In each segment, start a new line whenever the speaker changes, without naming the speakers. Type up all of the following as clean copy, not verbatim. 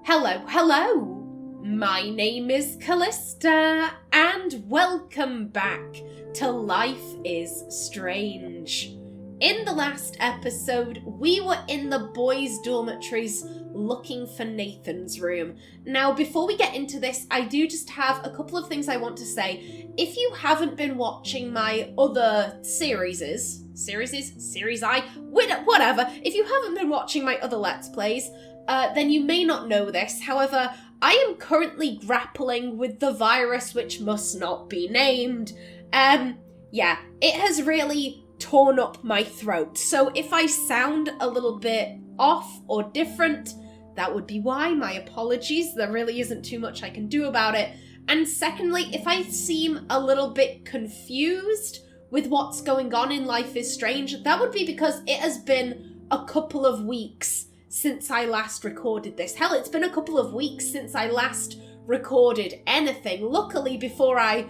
Hello! My name is Callista, and welcome back to Life is Strange. In the last episode, we were in the boys' dormitories looking for Nathan's room. Now, before we get into this, I do just have a couple of things I want to say. If you haven't been watching my other series I, whatever. If you haven't been watching my other Let's Plays, then you may not know this. However, I am currently grappling with the virus which must not be named. It has really torn up my throat. So if I sound a little bit off or different, that would be why. My apologies. There really isn't too much I can do about it. And secondly, if I seem a little bit confused with what's going on in Life is Strange, that would be because it has been a couple of weeks since I last recorded this. Hell, it's been a couple of weeks since I last recorded anything. Luckily, before I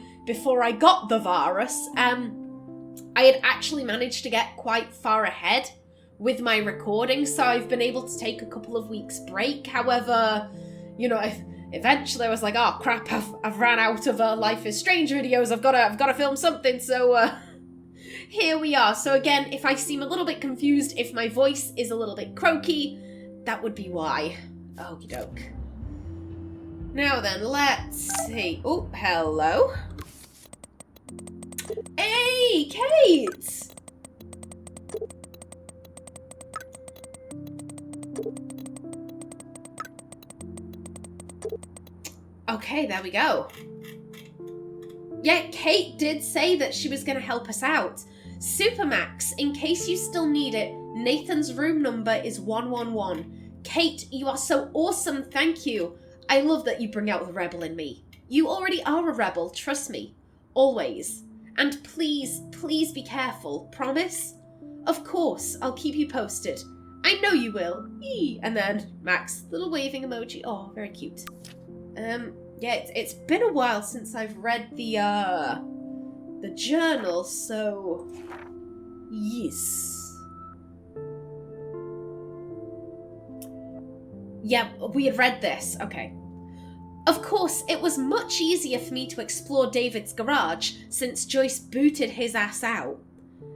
got the virus, I had actually managed to get quite far ahead with my recording, so I've been able to take a couple of weeks break. However, eventually I was like, oh crap, I've ran out of Life is Strange videos. I've got to film something. So here we are. So again, if I seem a little bit confused, if my voice is a little bit croaky, that would be why. Okie doke. Now then, let's see. Oh, hello. Hey, Kate! Okay, there we go. Yeah, Kate did say that she was going to help us out. Supermax, in case you still need it, Nathan's room number is 111. Kate, you are so awesome, thank you. I love that you bring out the rebel in me. You already are a rebel, trust me. Always. And please, please be careful, promise? Of course, I'll keep you posted. I know you will. Eee. And then Max, little waving emoji. Oh, very cute. It's been a while since I've read the journal, so yes. Yeah, we had read this. Okay. Of course, it was much easier for me to explore David's garage since Joyce booted his ass out.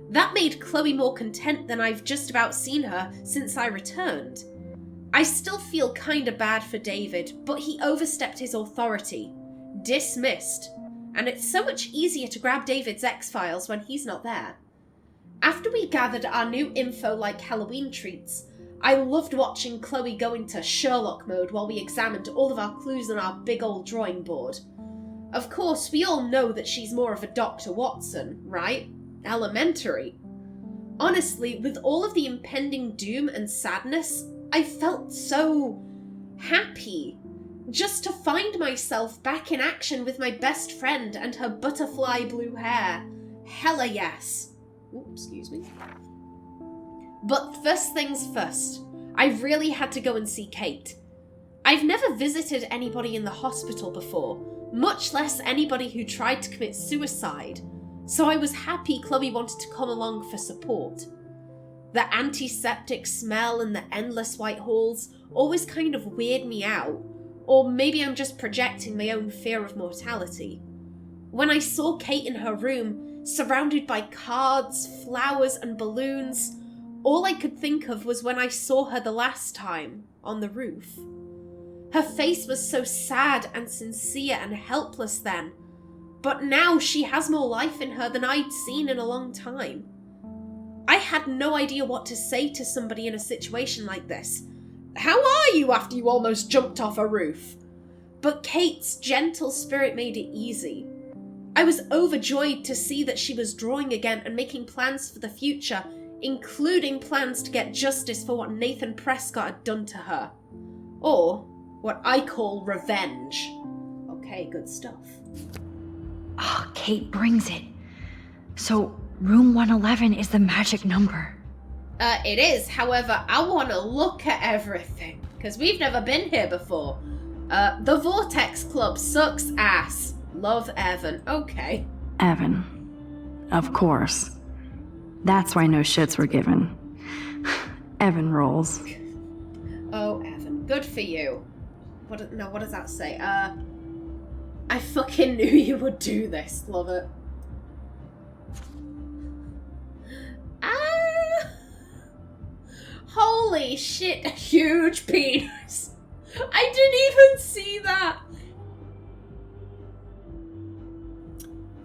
That made Chloe more content than I've just about seen her since I returned. I still feel kinda bad for David, but he overstepped his authority. Dismissed. And it's so much easier to grab David's X-Files when he's not there. After we gathered our new info like Halloween treats, I loved watching Chloe go into Sherlock mode while we examined all of our clues on our big old drawing board. Of course, we all know that she's more of a Dr. Watson, right? Elementary. Honestly, with all of the impending doom and sadness, I felt so happy. Just to find myself back in action with my best friend and her butterfly blue hair. Hella yes. Oops, excuse me. But first things first, I really had to go and see Kate. I've never visited anybody in the hospital before, much less anybody who tried to commit suicide, so I was happy Chloe wanted to come along for support. The antiseptic smell and the endless white halls always kind of weird me out, or maybe I'm just projecting my own fear of mortality. When I saw Kate in her room, surrounded by cards, flowers, and balloons, all I could think of was when I saw her the last time, on the roof. Her face was so sad and sincere and helpless then, but now she has more life in her than I'd seen in a long time. I had no idea what to say to somebody in a situation like this. How are you after you almost jumped off a roof? But Kate's gentle spirit made it easy. I was overjoyed to see that she was drawing again and making plans for the future, including plans to get justice for what Nathan Prescott had done to her. Or what I call revenge. Okay, good stuff.
Oh, Kate brings it. So, room 111 is the magic number.
It is, however, I want to look at everything, because we've never been here before. The Vortex Club sucks ass. Love, Evan. Okay.
Evan. Of course. That's why no shits were given. Evan rolls.
Oh, Evan. Good for you. what does that say? I fucking knew you would do this. Love it. Holy shit, a huge penis. I didn't even see that.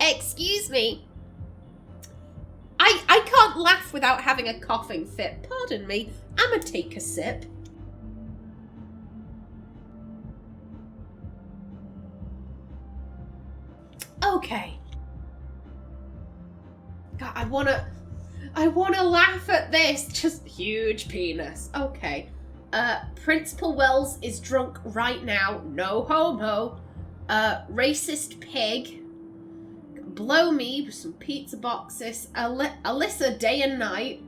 Excuse me. I can't laugh without having a coughing fit. Pardon me. I'ma take a sip. Okay. God, I wanna laugh at this. Just huge penis. Okay. Principal Wells is drunk right now. No homo. Racist pig. Blow me with some pizza boxes. Alyssa day and night.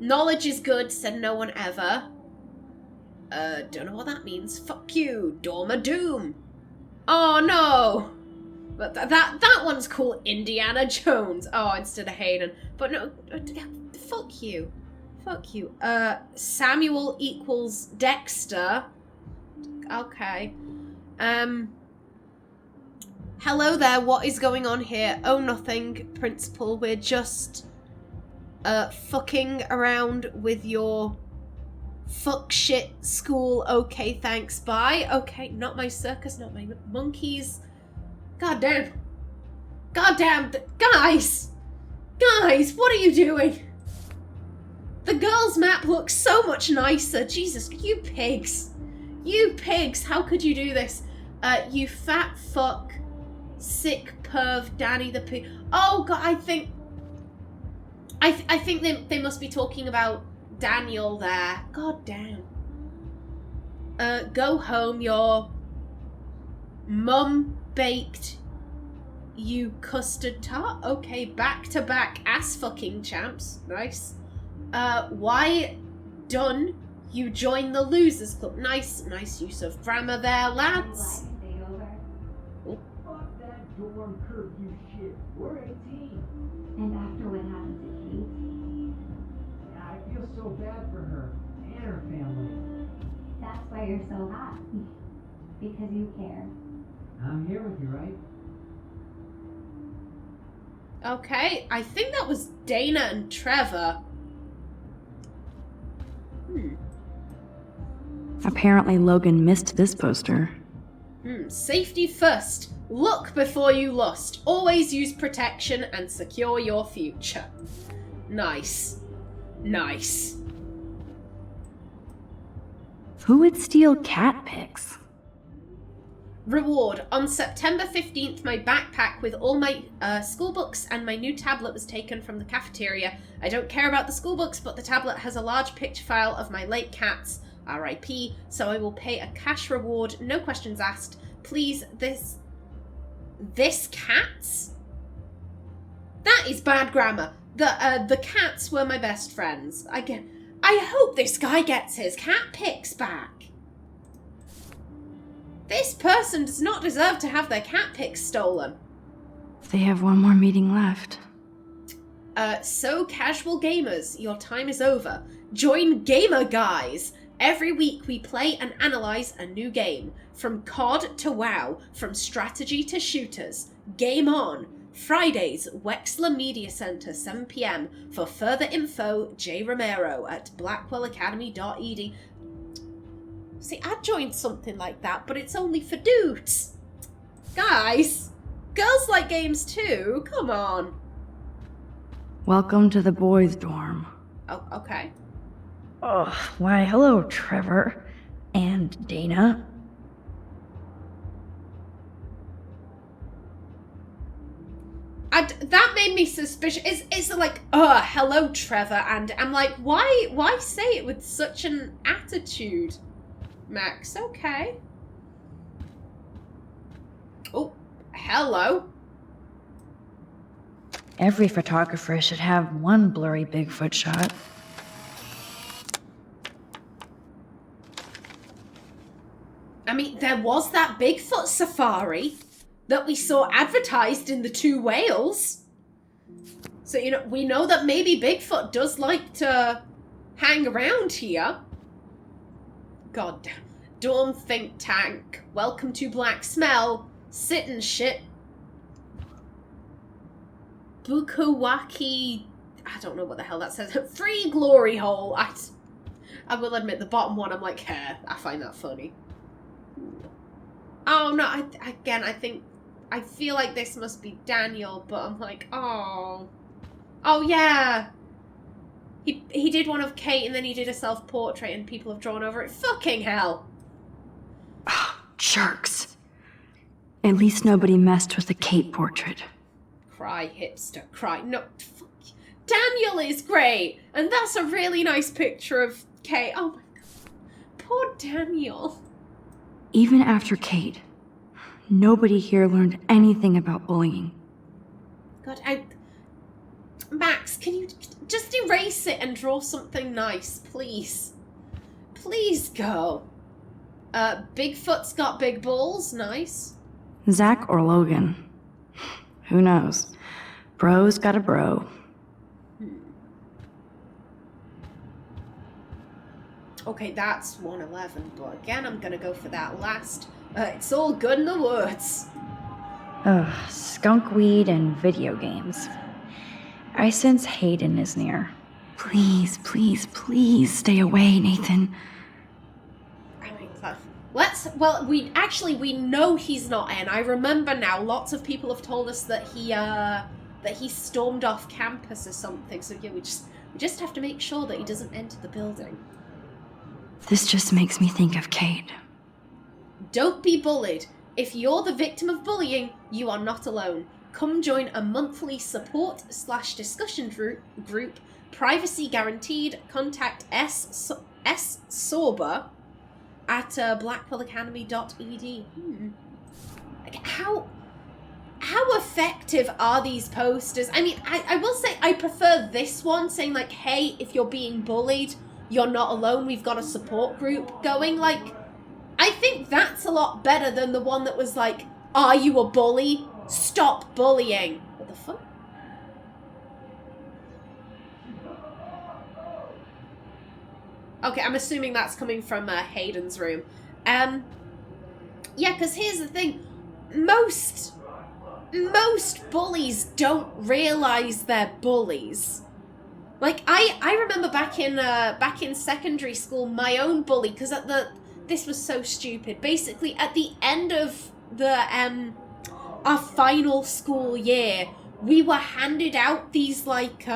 Knowledge is good, said no one ever. Don't know what that means. Fuck you, Dorma Doom. Oh no! But that one's cool, Indiana Jones. Oh, instead of Hayden. But no, fuck you. Fuck you. Samuel equals Dexter. Okay. Hello there, what is going on here? Oh, nothing, Principal. We're just, fucking around with your fuck shit school. Okay, thanks, bye. Okay, not my circus, not my monkeys. God damn. God damn. Guys! Guys, what are you doing? The girls' map looks so much nicer. Jesus, you pigs. You pigs, how could you do this? You fat fuck. Sick perv, Danny the pig. Oh god, I think they must be talking about Daniel there. God damn. Go home, your mum baked you custard tart. Okay, back to back ass fucking champs. Nice. Why done? You join the losers club. Nice use of grammar there, lads.
Dorm curfew shit. We're 18.
And after what happened to Kate?
Yeah, I feel so bad for her and her family.
That's why you're so happy. Because you care.
I'm here with you, right?
Okay, I think that was Dana and Trevor.
Apparently Logan missed this poster.
Safety first. Look before you lust. Always use protection and secure your future. Nice. Nice.
Who would steal cat pics?
Reward. On September 15th, my backpack with all my school books and my new tablet was taken from the cafeteria. I don't care about the school books, but the tablet has a large picture file of my late cats, RIP, so I will pay a cash reward, no questions asked. Please, this cats? That is bad grammar. The cats were my best friends. I hope this guy gets his cat pics back. This person does not deserve to have their cat pics stolen.
They have one more meeting left.
So casual gamers, your time is over. Join Gamer Guys. Every week we play and analyze a new game. From COD to WoW, from strategy to shooters. Game on. Fridays, Wexler Media Center, 7 p.m. For further info, J. Romero at blackwellacademy.ed. See, I'd join something like that, but it's only for dudes. Guys, girls like games too, come on.
Welcome to the boys' dorm.
Oh, okay.
Oh, why hello, Trevor. And Dana.
That made me suspicious. It's like, hello, Trevor, and I'm like, why say it with such an attitude, Max? Okay. Oh, hello.
Every photographer should have one blurry Bigfoot shot.
I mean, there was that Bigfoot safari that we saw advertised in the Two Whales. So, we know that maybe Bigfoot does like to hang around here. God damn. Dorm think tank. Welcome to Black Smell. Sit and shit. Bukawaki... I don't know what the hell that says. Free glory hole. I will admit, the bottom one, I'm like, hair. I find that funny. Oh, no, I feel like this must be Daniel, but I'm like, oh. Oh, yeah. He did one of Kate, and then he did a self-portrait, and people have drawn over it. Fucking hell.
Jerks. At least nobody messed with the Kate portrait.
Cry, hipster, cry. No, fuck. Daniel is great, and that's a really nice picture of Kate. Oh my god. Poor Daniel.
Even after Kate, nobody here learned anything about bullying.
God, Max, can you just erase it and draw something nice, please? Please go. Bigfoot's got big balls, nice.
Zach or Logan? Who knows? Bro's got a bro.
Okay, that's 111, but again, I'm gonna go for that last. It's all good in the woods.
Ugh, skunk weed and video games. I sense Hayden is near. Please, please, please stay away, Nathan.
I mean, well, we know he's not in. I remember now, lots of people have told us that he stormed off campus or something, so yeah, we just have to make sure that he doesn't enter the building.
This just makes me think of Kate.
Don't be bullied. If you're the victim of bullying, you are not alone. Come join a monthly support/discussion group, privacy guaranteed. Contact S. Sorber at blackwellacademy.ed. How effective are these posters? I mean, I will say I prefer this one saying like, hey, if you're being bullied, you're not alone, we've got a support group going. Like, I think that's a lot better than the one that was like, are you a bully? Stop bullying. What the fuck? Okay, I'm assuming that's coming from Hayden's room. Yeah, because here's the thing. Most bullies don't realize they're bullies. Like, I remember back in secondary school, my own bully, because this was so stupid. Basically, at the end of our final school year, we were handed out these, like,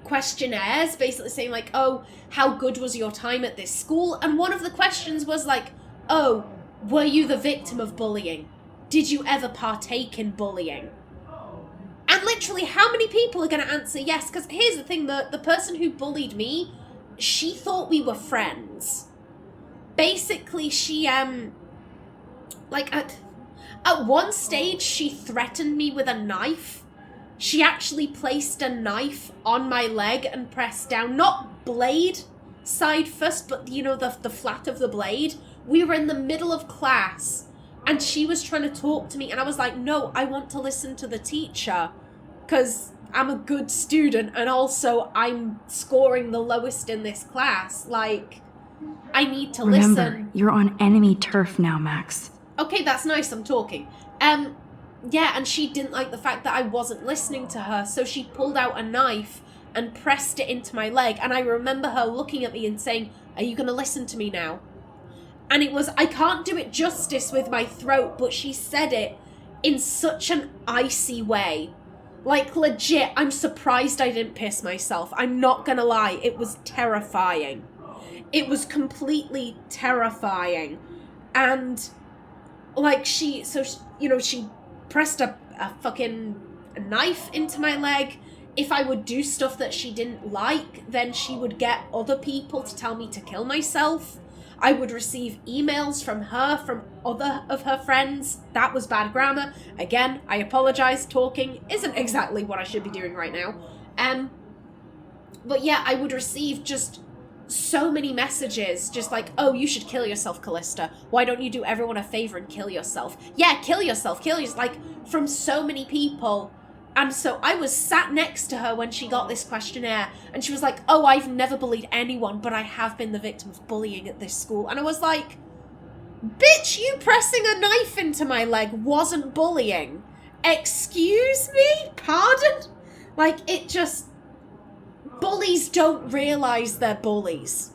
questionnaires, basically saying, like, oh, how good was your time at this school? And one of the questions was, like, oh, were you the victim of bullying? Did you ever partake in bullying? And literally, how many people are going to answer yes? Because here's the thing, the person who bullied me, she thought we were friends. Basically, she, like, at one stage, she threatened me with a knife. She actually placed a knife on my leg and pressed down, not blade side first, but, you know, the flat of the blade. We were in the middle of class, and she was trying to talk to me, and I was like, no, I want to listen to the teacher, because I'm a good student, and also I'm scoring the lowest in this class. Like, I need to listen.
Remember, you're on enemy turf now, Max.
Okay, that's nice, I'm talking. Yeah, and she didn't like the fact that I wasn't listening to her, so she pulled out a knife and pressed it into my leg, and I remember her looking at me and saying, are you going to listen to me now? And it was, I can't do it justice with my throat, but she said it in such an icy way. Like, legit, I'm surprised I didn't piss myself. I'm not gonna lie, it was terrifying. It was completely terrifying. And, like, she pressed a fucking knife into my leg. If I would do stuff that she didn't like, then she would get other people to tell me to kill myself. I would receive emails from her, from other of her friends. That was bad grammar. Again, I apologize. Talking isn't exactly what I should be doing right now. But yeah, I would receive just so many messages, just like, oh, you should kill yourself, Callista. Why don't you do everyone a favor and kill yourself? Yeah, kill yourself, like, from so many people. And so I was sat next to her when she got this questionnaire, and she was like, oh, I've never bullied anyone, but I have been the victim of bullying at this school. And I was like, bitch, you pressing a knife into my leg wasn't bullying. Excuse me? Pardon? Like, it just... Bullies don't realise they're bullies.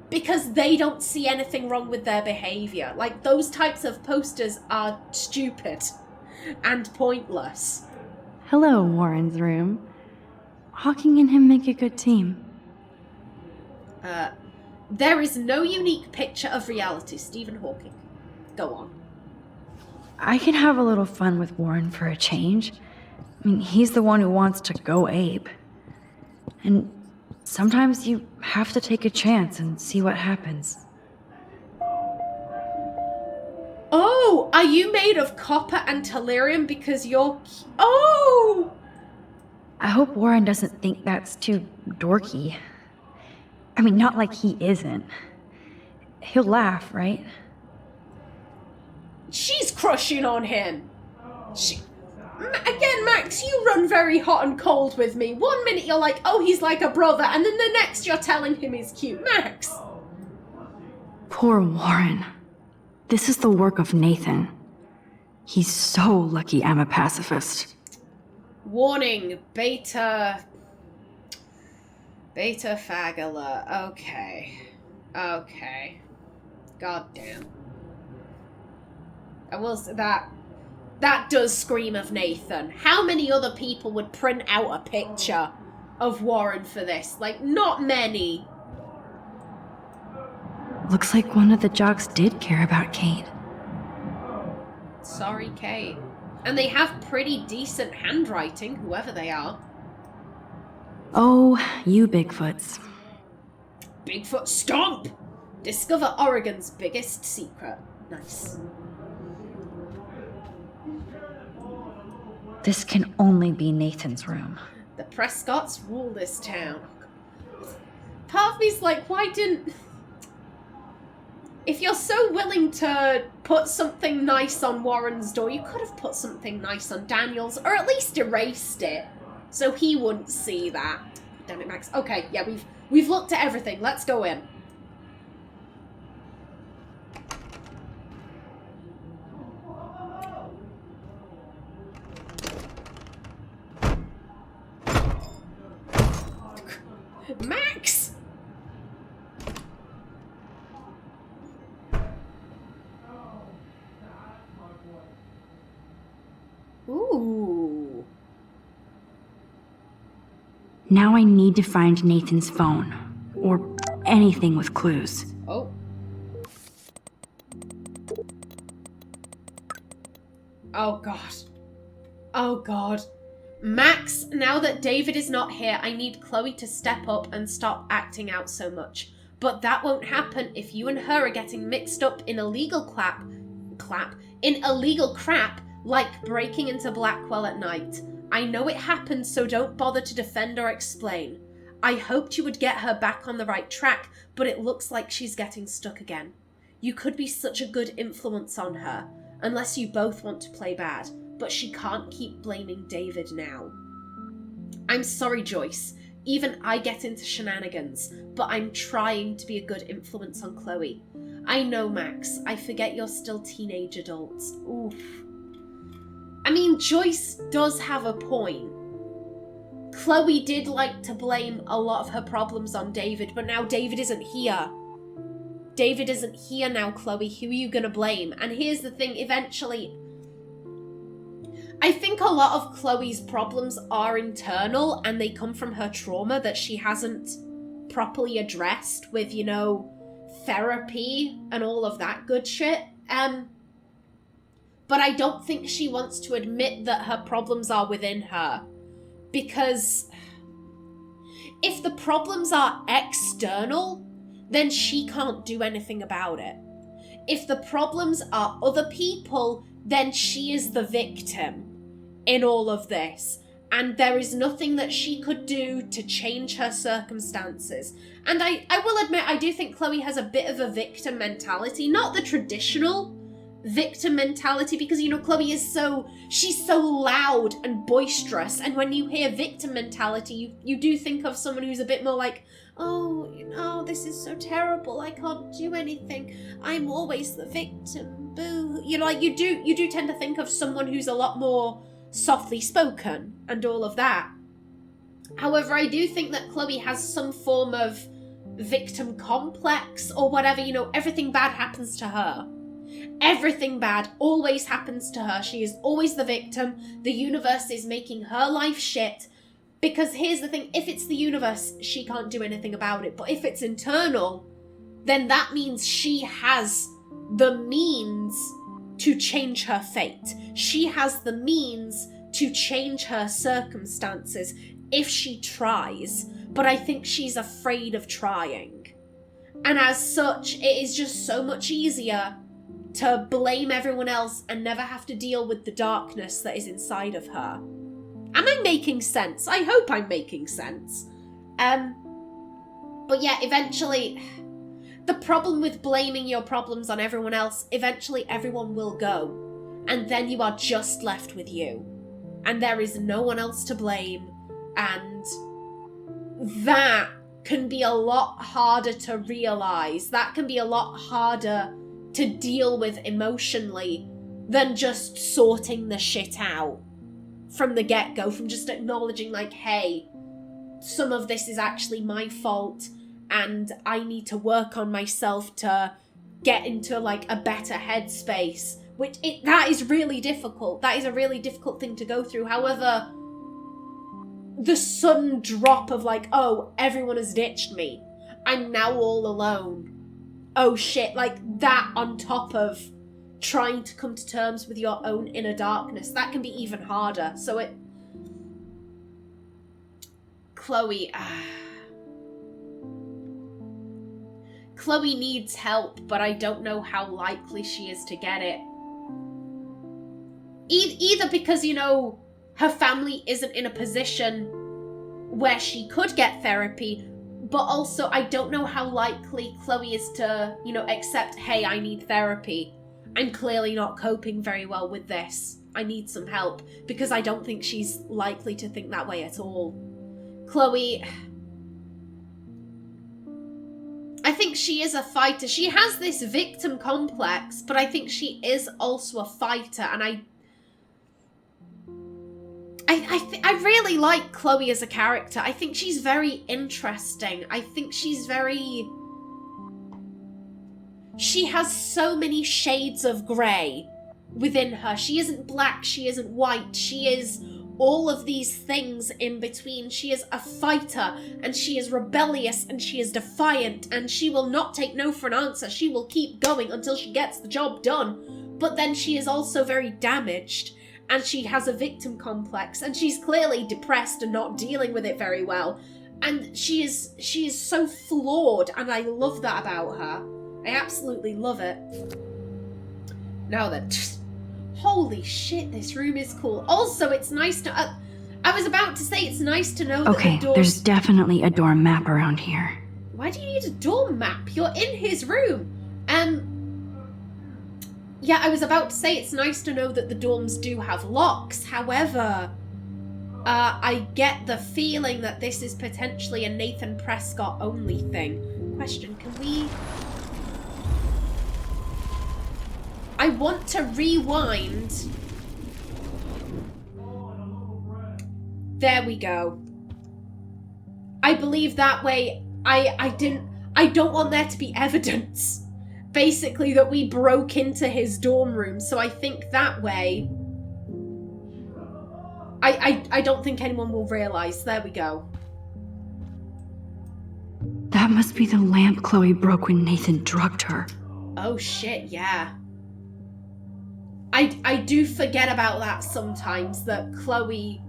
Because they don't see anything wrong with their behaviour. Like, those types of posters are stupid and pointless.
Hello, Warren's room. Hawking and him make a good team.
There is no unique picture of reality, Stephen Hawking. Go on.
I can have a little fun with Warren for a change. I mean, he's the one who wants to go ape. And sometimes you have to take a chance and see what happens.
Oh, are you made of copper and tellurium because you're... Oh!
I hope Warren doesn't think that's too dorky. I mean, not like he isn't. He'll laugh, right?
She's crushing on him. Again, Max, you run very hot and cold with me. 1 minute you're like, oh, he's like a brother, and then the next you're telling him he's cute. Max!
Poor Warren. This is the work of Nathan. He's so lucky I'm a pacifist.
Warning, beta fagula. Okay. God damn. I will say that does scream of Nathan. How many other people would print out a picture of Warren for this? Like, not many.
Looks like one of the jocks did care about Kate.
Sorry, Kate. And they have pretty decent handwriting, whoever they are.
Oh, you Bigfoots.
Bigfoot stomp! Discover Oregon's biggest secret. Nice.
This can only be Nathan's room.
The Prescotts rule this town. Part of me's like, why didn't... If you're so willing to put something nice on Warren's door, you could have put something nice on Daniel's, or at least erased it, so he wouldn't see that. Damn it, Max. Okay, yeah, we've looked at everything. Let's go in. Max! Ooh.
Now I need to find Nathan's phone. Or anything with clues.
Oh. Oh, God. Oh, God. Max, now that David is not here, I need Chloe to step up and stop acting out so much. But that won't happen if you and her are getting mixed up in illegal crap, like breaking into Blackwell at night. I know it happened, so don't bother to defend or explain. I hoped you would get her back on the right track, but it looks like she's getting stuck again. You could be such a good influence on her, unless you both want to play bad, but she can't keep blaming David now. I'm sorry, Joyce. Even I get into shenanigans, but I'm trying to be a good influence on Chloe. I know, Max. I forget you're still teenage adults. Oof. I mean, Joyce does have a point. Chloe did like to blame a lot of her problems on David, but now David isn't here. David isn't here now, Chloe. Who are you going to blame? And here's the thing, eventually... I think a lot of Chloe's problems are internal, and they come from her trauma that she hasn't properly addressed with, you know, therapy and all of that good shit. But I don't think she wants to admit that her problems are within her. Because if the problems are external, then she can't do anything about it. If the problems are other people, then she is the victim in all of this. And there is nothing that she could do to change her circumstances. And I will admit, I do think Chloe has a bit of a victim mentality. Not the traditional victim mentality, because, you know, Chloe is she's so loud and boisterous, and when you hear victim mentality, you do think of someone who's a bit more like, oh, you know, this is so terrible, I can't do anything, I'm always the victim, boo. You know, like, you do tend to think of someone who's a lot more softly spoken and all of that. However, I do think that Chloe has some form of victim complex or whatever. You know, everything bad happens to her. Everything bad always happens to her. She is always the victim. The universe is making her life shit. Because here's the thing, if it's the universe, she can't do anything about it. But if it's internal, then that means she has the means to change her fate. She has the means to change her circumstances if she tries. But I think she's afraid of trying. And as such, it is just so much easier to blame everyone else and never have to deal with the darkness that is inside of her. Am I making sense? I hope I'm making sense. But yeah, eventually, the problem with blaming your problems on everyone else, eventually everyone will go. And then you are just left with you. And there is no one else to blame. And that can be a lot harder to realise. That can be a lot harder to deal with emotionally than just sorting the shit out from the get-go, from just acknowledging, like, hey, some of this is actually my fault and I need to work on myself to get into, like, a better headspace, that is really difficult. That is a really difficult thing to go through. However, the sudden drop of, like, oh, everyone has ditched me, I'm now all alone, oh shit, like, that on top of trying to come to terms with your own inner darkness, that can be even harder. So Chloe needs help, but I don't know how likely she is to get it. Either because, you know, her family isn't in a position where she could get therapy, but also I don't know how likely Chloe is to, you know, accept, hey, I need therapy. I'm clearly not coping very well with this. I need some help. Because I don't think she's likely to think that way at all. Chloe, I think she is a fighter. She has this victim complex, but I think she is also a fighter, and I really like Chloe as a character. I think she's very interesting. I think she has so many shades of grey within her. She isn't black, she isn't white, she is all of these things in between. She is a fighter, and she is rebellious, and she is defiant, and she will not take no for an answer. She will keep going until she gets the job done. But then she is also very damaged, and she has a victim complex, and she's clearly depressed and not dealing with it very well. And she is so flawed, and I love that about her. I absolutely love it. Now then, holy shit, this room is cool. Also, it's nice to... I was about to say it's nice to know that the doors...
there's definitely a door map around here.
Why do you need a door map? You're in his room. Yeah, I was about to say it's nice to know that the dorms do have locks. However, I get the feeling that this is potentially a Nathan Prescott only thing. Question, can we... I want to rewind. There we go. I believe that way I don't want there to be evidence, basically, that we broke into his dorm room. So I think that way I don't think anyone will realise. There we go.
That must be the lamp Chloe broke when Nathan drugged her.
Oh shit, yeah. I do forget about that sometimes, that Chloe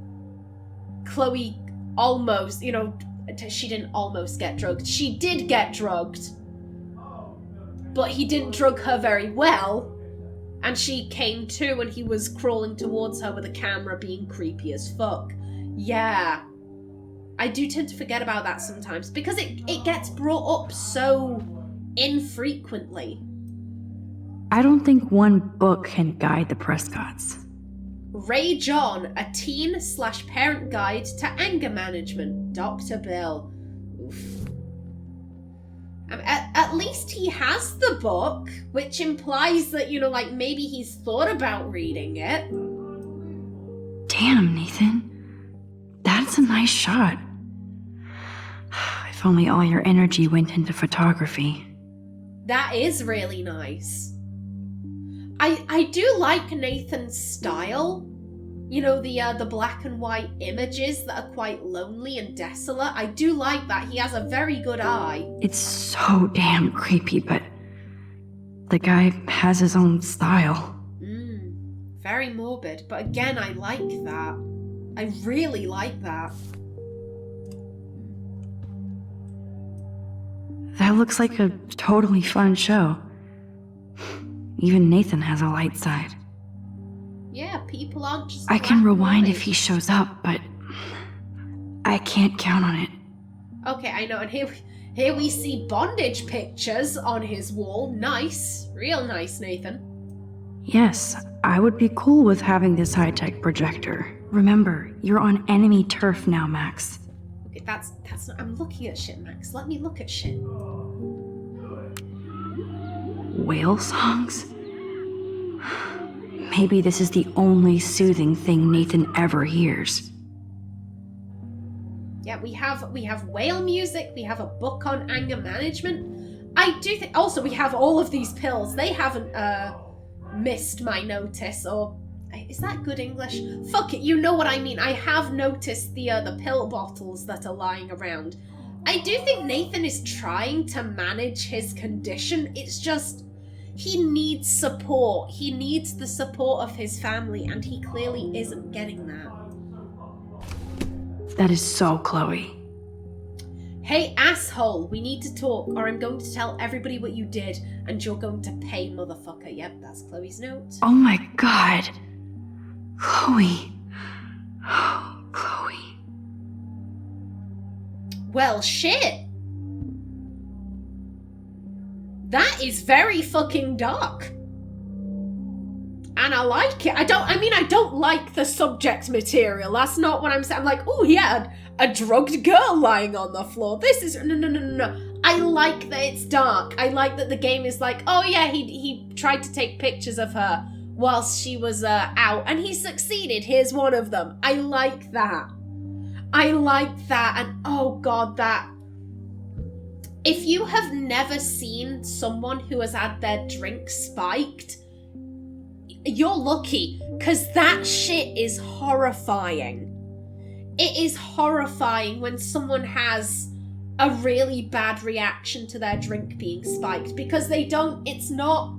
almost, you know, she didn't almost get drugged. She did get drugged, but he didn't drug her very well, and she came to and he was crawling towards her with a camera being creepy as fuck. Yeah. I do tend to forget about that sometimes, because it gets brought up so infrequently.
I don't think one book can guide the Prescotts.
Ray John, a teen/parent guide to anger management. Dr. Bill. Oof. At least he has the book, which implies that, like, maybe he's thought about reading it.
Damn, Nathan. That's a nice shot. If only all your energy went into photography.
That is really nice. I do like Nathan's style. The black and white images that are quite lonely and desolate. I do like that. He has a very good eye.
It's so damn creepy, but the guy has his own style.
Very morbid. But again, I like that. I really like that.
That looks like a totally fun show. Even Nathan has a light side.
Yeah, people aren't just
I can
black and
rewind
white.
if he shows up, but I can't count on it.
Okay, I know, and here we see bondage pictures on his wall. Nice. Real nice, Nathan.
Yes, I would be cool with having this high-tech projector. Remember, you're on enemy turf now, Max.
Okay, that's not, I'm looking at shit, Max. Let me look at shit.
Whale songs? Maybe this is the only soothing thing Nathan ever hears.
Yeah, we have whale music, we have a book on anger management. I do think also we have all of these pills. They haven't missed my notice, or is that good English? Fuck it, you know what I mean. I have noticed the pill bottles that are lying around. I do think Nathan is trying to manage his condition. It's just he needs support. He needs the support of his family, and he clearly isn't getting that.
That is so Chloe.
Hey, asshole, we need to talk, or I'm going to tell everybody what you did, and you're going to pay, motherfucker. Yep, that's Chloe's note.
Oh my god. Chloe. Oh, Chloe.
Well, shit. That is very fucking dark. And I like it. I don't like the subject material. That's not what I'm saying. I'm like, oh, he had a drugged girl lying on the floor. This is, no. I like that it's dark. I like that the game is like, oh yeah, he tried to take pictures of her whilst she was out, and he succeeded. Here's one of them. I like that. And oh god, that. If you have never seen someone who has had their drink spiked, you're lucky, because that shit is horrifying. It is horrifying when someone has a really bad reaction to their drink being spiked, because it's not...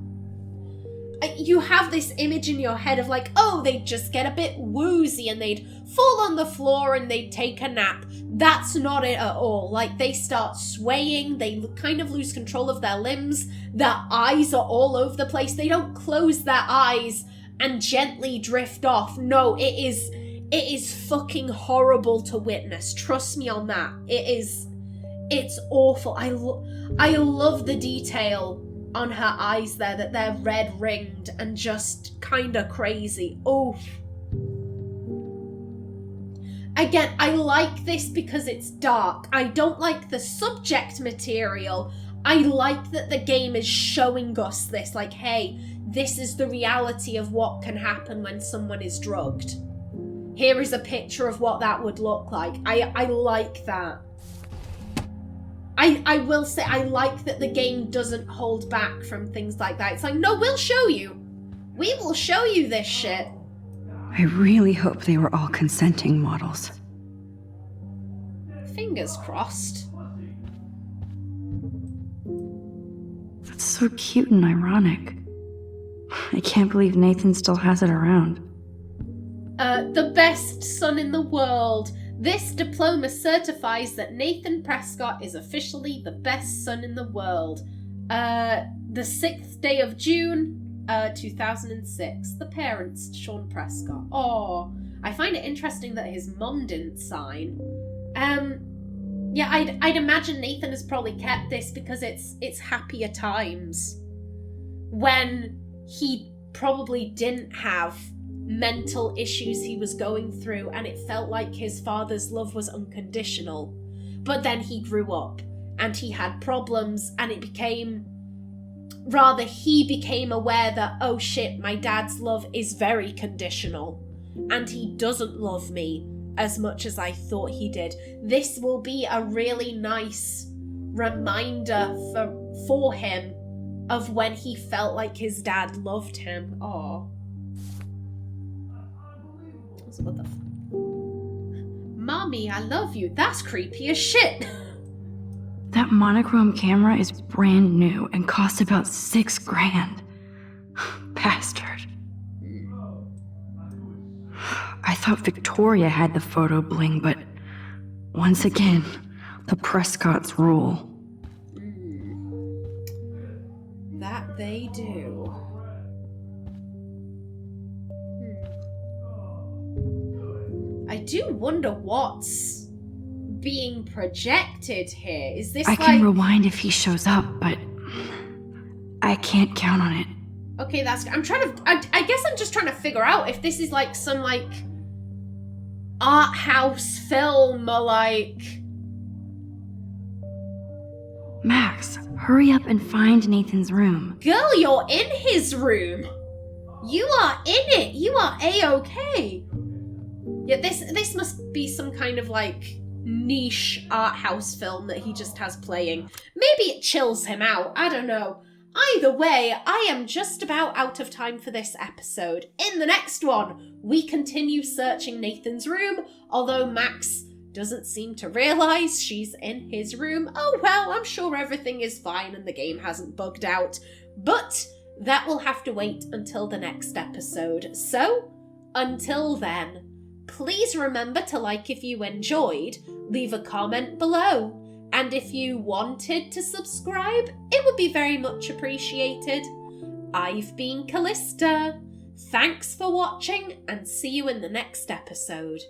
You have this image in your head of like, oh, they'd just get a bit woozy and they'd fall on the floor and they'd take a nap. That's not it at all. Like, they start swaying, they kind of lose control of their limbs, their eyes are all over the place. They don't close their eyes and gently drift off. No, it is fucking horrible to witness. Trust me on that. It's awful. I love the detail on her eyes there, that they're red ringed and just kind of crazy. Oof. Again, I like this because it's dark. I don't like the subject material. I like that the game is showing us this, like, hey, this is the reality of what can happen when someone is drugged. Here is a picture of what that would look like. I like that. I will say I like that the game doesn't hold back from things like that. It's like, no, we'll show you. We will show you this shit.
I really hope they were all consenting models.
Fingers crossed.
That's so cute and ironic. I can't believe Nathan still has it around.
The best son in the world. This diploma certifies that Nathan Prescott is officially the best son in the world. The 6th day of June, 2006. The parents, Sean Prescott. Oh, I find it interesting that his mum didn't sign. Yeah, I'd imagine Nathan has probably kept this because it's happier times. When he probably didn't have mental issues he was going through, and it felt like his father's love was unconditional. But then he grew up and he had problems, and he became aware that, oh shit, my dad's love is very conditional and he doesn't love me as much as I thought he did. This will be a really nice reminder for him of when he felt like his dad loved him. Oh. What the Mommy, I love you. That's creepy as shit.
That monochrome camera is brand new and cost about $6,000. Bastard. I thought Victoria had the photo bling, but once again, the Prescotts rule.
That they do. I do wonder what's being projected here. Is this
I can rewind if he shows up, but I can't count on it.
Okay, I guess I'm just trying to figure out if this is like some like art house film or like...
Max, hurry up and find Nathan's room.
Girl, you're in his room. You are in it. You are A-okay. Yeah, this must be some kind of like niche art house film that he just has playing. Maybe it chills him out. I don't know. Either way, I am just about out of time for this episode. In the next one, we continue searching Nathan's room, although Max doesn't seem to realise she's in his room. Oh well, I'm sure everything is fine and the game hasn't bugged out. But that will have to wait until the next episode. So, until then, please remember to like if you enjoyed, leave a comment below. And if you wanted to subscribe, it would be very much appreciated. I've been Callista. Thanks for watching, and see you in the next episode.